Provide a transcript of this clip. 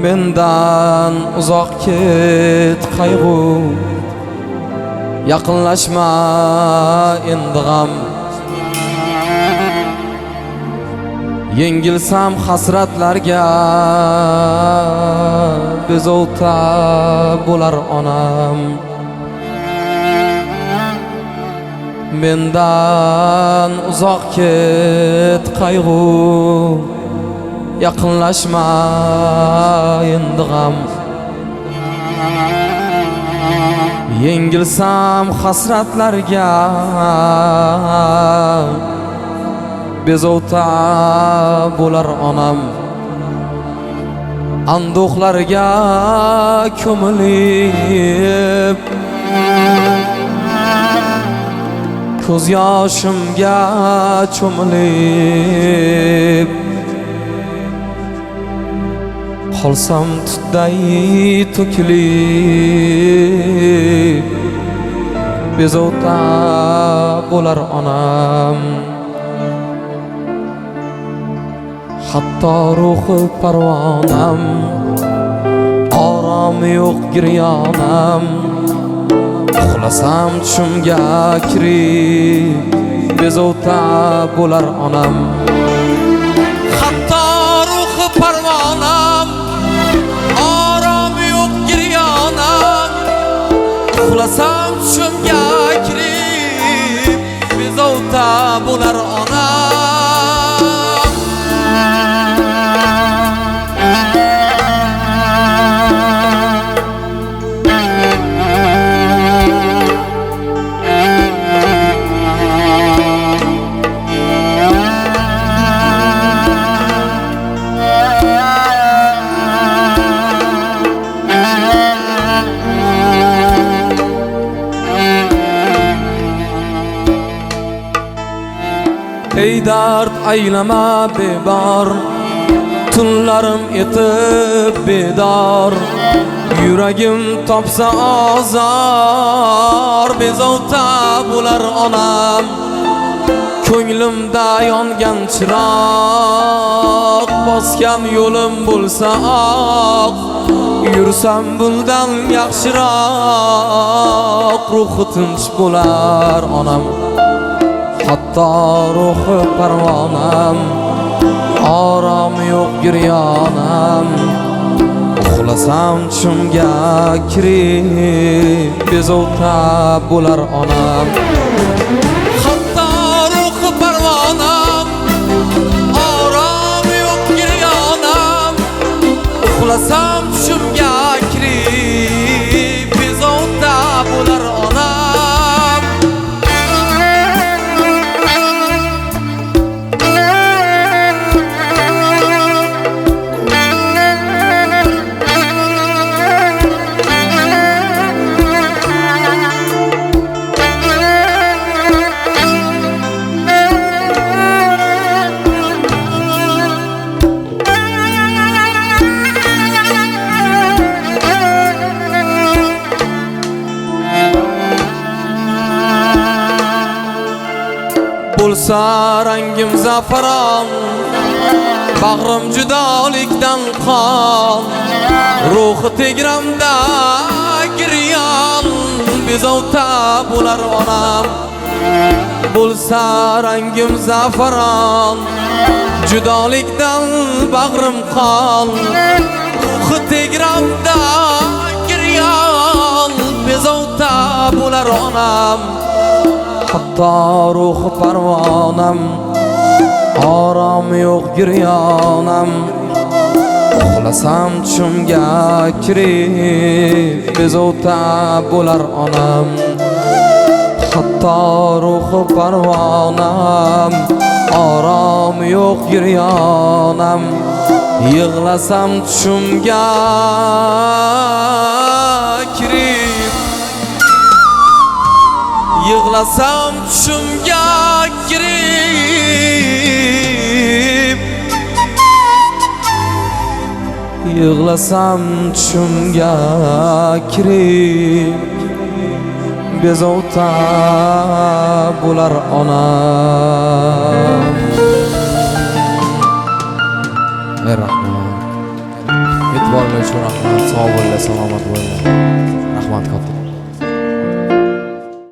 mendan uzoq ket qayg'u, yaqinlashma endi g'am. Yengilsam hasratlarga bezovta bo'lar onam. Mendan uzoq ket qayg'u, yaqinlashma endi g'am. Yengilsam hasratlarga bezovta bo'lar onam. Anduhlarga ko'milib, ko'z yoshimga cho'milib, qolsam tutday to'kilib, bezovta bo'lar onam. Hatto ruhi parvonam, oromi yo'q giryonam. Uxlasam tushimga kirib, bezovta bo'lar onam. Hatto ruhi parvonam, oromi yo'q giryonam. Uxlasam tushimga kirib, bezovta bo'lar onam. Ey dard aylama bebar, tunlarim etib bedor. Yuragim topsa azor, bezovta bo'lar onam. Ko'nglimda yongan chiroq, bosgan yo'lim bo'lsa oq. Yursam bundan yaxshiroq, ruhi tinch bo'lar onam. Hatto ruhi parvonam, orom yo'q giryonam. Uxlasam tushimga kirib, bezovta bo'lar onam. Hatto ruhi parvonam, orom yo'q giryonam. Uxlasam tushimga kirib, bezovta bo'lar onam. Bo'lsa rangim zafaron, bag'rim judolikdan qon. Ruhi tegramda giryon, bezovta bo'lar onam. Bo'lsa rangim zafaron, judolikdan bag'rim qon. Ruhi tegramda giryon, bezovta bo'lar onam. Hatto ruhi parvonam, orom yo'q giryonam. Uxlasam tushimga kirib, bezovta bo'lar onam. Hatto ruhi parvonam, orom yo'q giryonam. Yig'lasam tushimga kirib, yig'lasam tushimga kirib, yig'lasam tushimga kirib, bezovta bo'lar onam. Rahmat. E'tiborlar uchun rahmat. Sog' bo'linglar, salomat bo'linglar.